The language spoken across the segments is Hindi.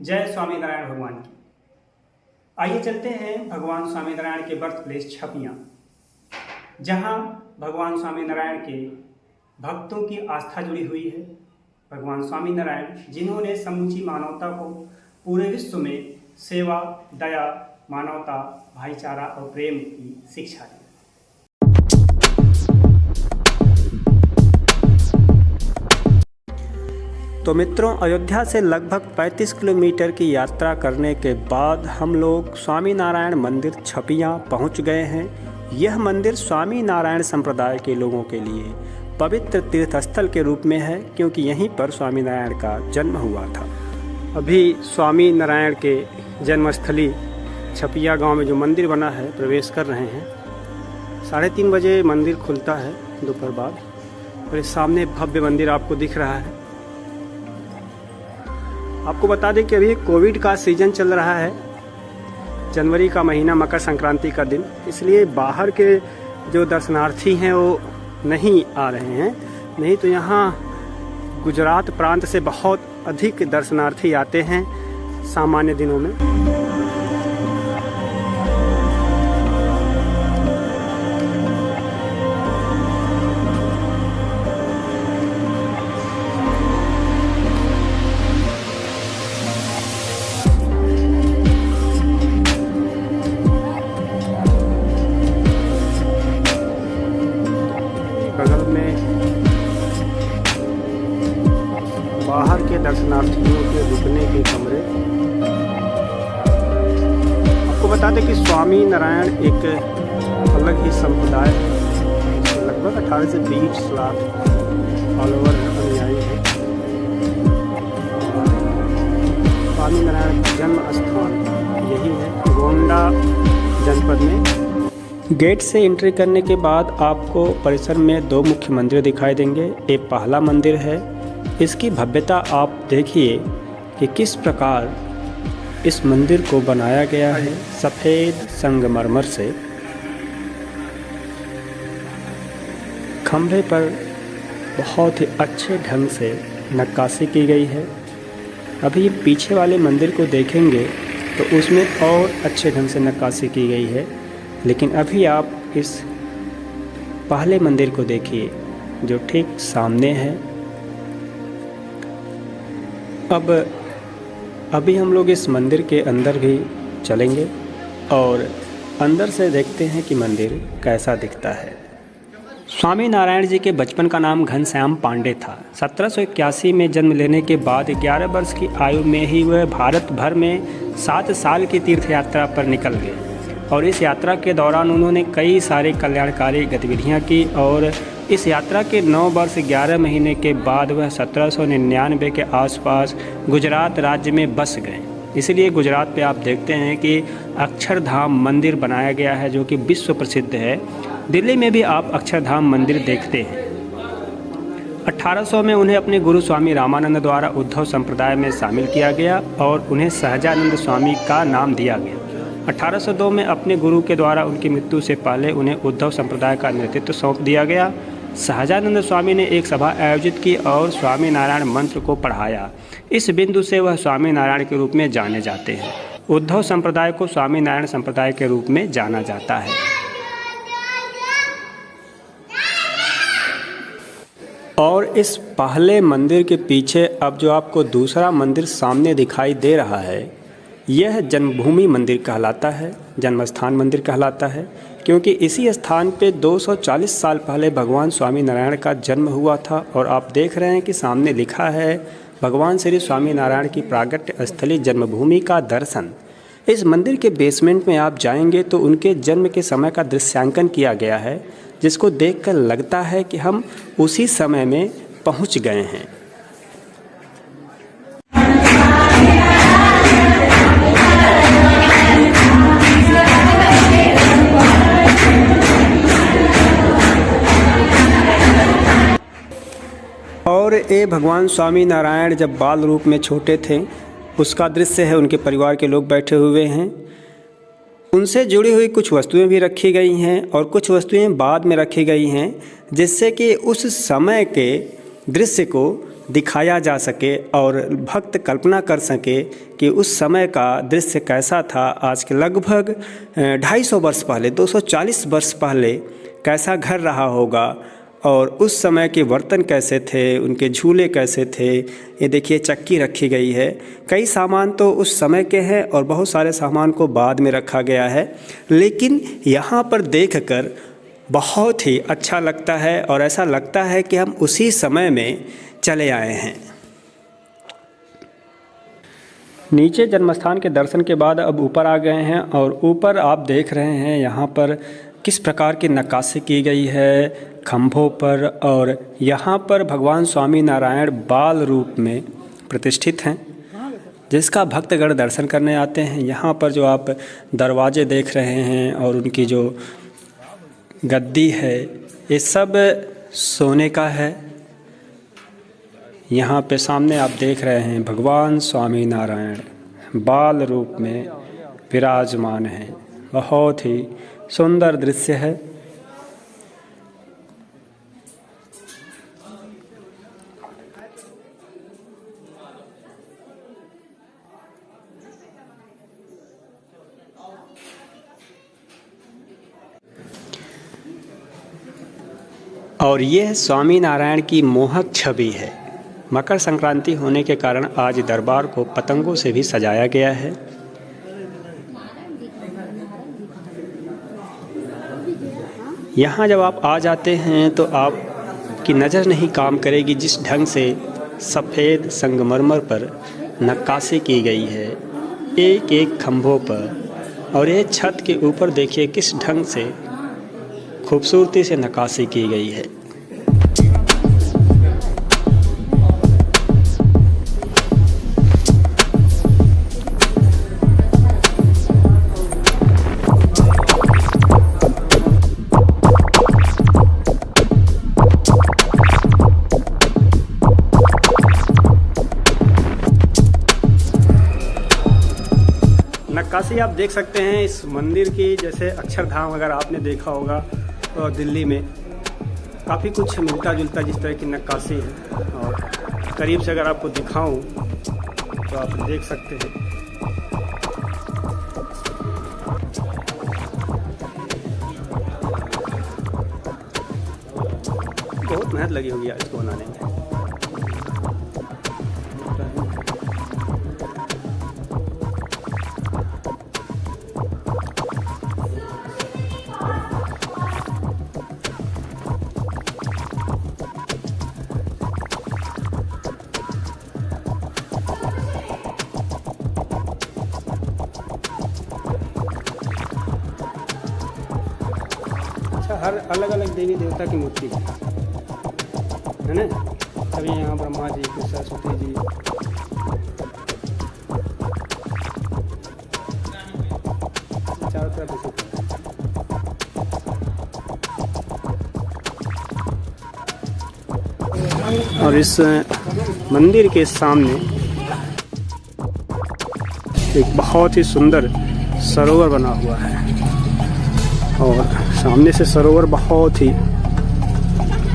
जय स्वामीनारायण भगवान की। आइए चलते हैं भगवान स्वामीनारायण के बर्थ प्लेस छपियाँ, जहाँ भगवान स्वामीनारायण के भक्तों की आस्था जुड़ी हुई है। भगवान स्वामीनारायण जिन्होंने समूची मानवता को पूरे विश्व में सेवा, दया, मानवता, भाईचारा और प्रेम की शिक्षा दी। तो मित्रों, अयोध्या से लगभग 35 किलोमीटर की यात्रा करने के बाद हम लोग स्वामीनारायण मंदिर छपियाँ पहुंच गए हैं। यह मंदिर स्वामीनारायण संप्रदाय के लोगों के लिए पवित्र तीर्थस्थल के रूप में है, क्योंकि यहीं पर स्वामीनारायण का जन्म हुआ था। अभी स्वामीनारायण के जन्मस्थली छपियाँ गांव में जो मंदिर बना है प्रवेश कर रहे हैं। 3:30 बजे मंदिर खुलता है दोपहर बाद, और इस सामने भव्य मंदिर आपको दिख रहा है। आपको बता दें कि अभी कोविड का सीज़न चल रहा है, जनवरी का महीना, मकर संक्रांति का दिन, इसलिए बाहर के जो दर्शनार्थी हैं वो नहीं आ रहे हैं। नहीं तो यहाँ गुजरात प्रांत से बहुत अधिक दर्शनार्थी आते हैं सामान्य दिनों में। बगल में बाहर के दर्शनार्थियों के रुकने के कमरे। आपको बता दें कि स्वामीनारायण एक अलग ही संप्रदाय है। लगभग 18 से 20 लाख फॉलोवर अनुयायी हैं। स्वामीनारायण का जन्म स्थान यही है, गोंडा जनपद में। गेट से एंट्री करने के बाद आपको परिसर में 2 मुख्य मंदिर दिखाई देंगे। एक पहला मंदिर है, इसकी भव्यता आप देखिए कि किस प्रकार इस मंदिर को बनाया गया है सफ़ेद संगमरमर से। खंभे पर बहुत ही अच्छे ढंग से नक्काशी की गई है। अभी पीछे वाले मंदिर को देखेंगे तो उसमें और अच्छे ढंग से नक्काशी की गई है, लेकिन अभी आप इस पहले मंदिर को देखिए जो ठीक सामने है। अभी हम लोग इस मंदिर के अंदर भी चलेंगे और अंदर से देखते हैं कि मंदिर कैसा दिखता है। स्वामीनारायण जी के बचपन का नाम घनश्याम पांडे था। 1781 में जन्म लेने के बाद 11 वर्ष की आयु में ही वह भारत भर में 7 साल की तीर्थ यात्रा पर निकल गए, और इस यात्रा के दौरान उन्होंने कई सारी कल्याणकारी गतिविधियां की, और इस यात्रा के 9 वर्ष 11 महीने के बाद वह 1799 के आसपास गुजरात राज्य में बस गए। इसलिए गुजरात पे आप देखते हैं कि अक्षरधाम मंदिर बनाया गया है, जो कि विश्व प्रसिद्ध है। दिल्ली में भी आप अक्षरधाम मंदिर देखते हैं। 1800 में उन्हें अपने गुरु स्वामी रामानंद द्वारा उद्धव संप्रदाय में शामिल किया गया और उन्हें सहजानंद स्वामी का नाम दिया गया। 1802 में अपने गुरु के द्वारा उनकी मृत्यु से पहले उन्हें उद्धव संप्रदाय का नेतृत्व सौंप दिया गया। सहजानंद स्वामी ने एक सभा आयोजित की और स्वामीनारायण मंत्र को पढ़ाया। इस बिंदु से वह स्वामीनारायण के रूप में जाने जाते हैं। उद्धव संप्रदाय को स्वामीनारायण संप्रदाय के रूप में जाना जाता है। और इस पहले मंदिर के पीछे अब जो आपको दूसरा मंदिर सामने दिखाई दे रहा है, यह जन्मभूमि मंदिर कहलाता है, जन्मस्थान मंदिर कहलाता है, क्योंकि इसी स्थान पे 240 साल पहले भगवान स्वामीनारायण का जन्म हुआ था। और आप देख रहे हैं कि सामने लिखा है भगवान श्री स्वामीनारायण की प्रागट्य स्थली जन्मभूमि का दर्शन। इस मंदिर के बेसमेंट में आप जाएंगे तो उनके जन्म के समय का दृश्यांकन किया गया है, जिसको देखकर लगता है कि हम उसी समय में पहुंच गए हैं। और ये भगवान स्वामीनारायण जब बाल रूप में छोटे थे उसका दृश्य है। उनके परिवार के लोग बैठे हुए हैं, उनसे जुड़ी हुई कुछ वस्तुएं भी रखी गई हैं और कुछ वस्तुएं बाद में रखी गई हैं, जिससे कि उस समय के दृश्य को दिखाया जा सके और भक्त कल्पना कर सके कि उस समय का दृश्य कैसा था। आज के लगभग 250 वर्ष पहले, 240 वर्ष पहले कैसा घर रहा होगा और उस समय के बर्तन कैसे थे, उनके झूले कैसे थे। ये देखिए चक्की रखी गई है। कई सामान तो उस समय के हैं और बहुत सारे सामान को बाद में रखा गया है, लेकिन यहाँ पर देखकर बहुत ही अच्छा लगता है और ऐसा लगता है कि हम उसी समय में चले आए हैं। नीचे जन्मस्थान के दर्शन के बाद अब ऊपर आ गए हैं और ऊपर आप देख रहे हैं यहाँ पर किस प्रकार की नक्काशी की गई है खंभों पर, और यहाँ पर भगवान स्वामी नारायण बाल रूप में प्रतिष्ठित हैं, जिसका भक्तगण दर्शन करने आते हैं। यहाँ पर जो आप दरवाजे देख रहे हैं और उनकी जो गद्दी है, ये सब सोने का है। यहाँ पे सामने आप देख रहे हैं भगवान स्वामी नारायण बाल रूप में विराजमान हैं। बहुत ही सुंदर दृश्य है। और यह स्वामी नारायण की मोहक छवि है। मकर संक्रांति होने के कारण आज दरबार को पतंगों से भी सजाया गया है। यहाँ जब आप आ जाते हैं तो आपकी नज़र नहीं काम करेगी जिस ढंग से सफ़ेद संगमरमर पर नक्काशी की गई है एक एक खंभों पर। और ये छत के ऊपर देखिए किस ढंग से खूबसूरती से नक्काशी की गई है। नक्काशी आप देख सकते हैं इस मंदिर की, जैसे अक्षरधाम अगर आपने देखा होगा तो दिल्ली में काफ़ी कुछ मिलता जुलता जिस तरह की नक्काशी है। और करीब से अगर आपको दिखाऊं तो आप देख सकते हैं। बहुत मेहनत लगी होगी इसको बनाने में। हर अलग अलग देवी देवता की मूर्ति है ना। कभी यहाँ ब्रह्मा जी, फिर सरस्वती जी, चारों तरफ। और इस मंदिर के सामने एक बहुत ही सुंदर सरोवर बना हुआ है और सामने से सरोवर बहुत ही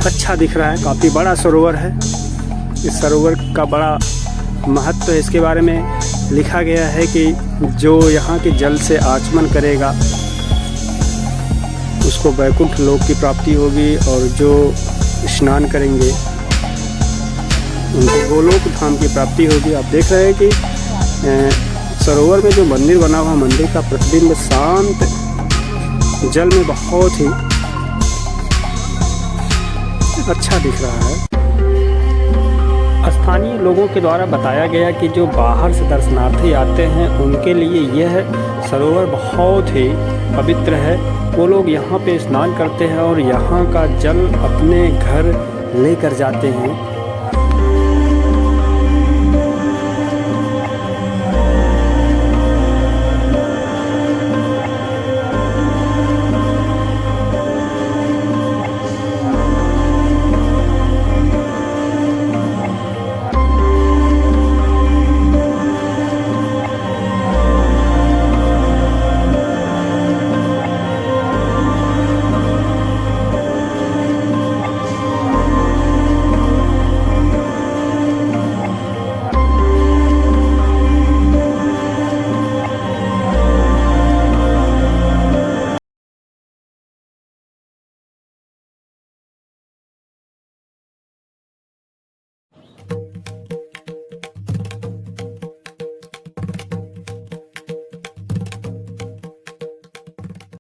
अच्छा दिख रहा है। काफ़ी बड़ा सरोवर है। इस सरोवर का बड़ा महत्व है। इसके बारे में लिखा गया है कि जो यहाँ के जल से आचमन करेगा उसको वैकुंठ लोक की प्राप्ति होगी, और जो स्नान करेंगे उनको गोलोक धाम की प्राप्ति होगी। आप देख रहे हैं कि सरोवर में जो मंदिर बना हुआ, मंदिर का प्रतिबिंब शांत जल में बहुत ही अच्छा दिख रहा है। स्थानीय लोगों के द्वारा बताया गया कि जो बाहर से दर्शनार्थी आते हैं उनके लिए यह सरोवर बहुत ही पवित्र है। वो लोग यहाँ पे स्नान करते हैं और यहाँ का जल अपने घर लेकर जाते हैं।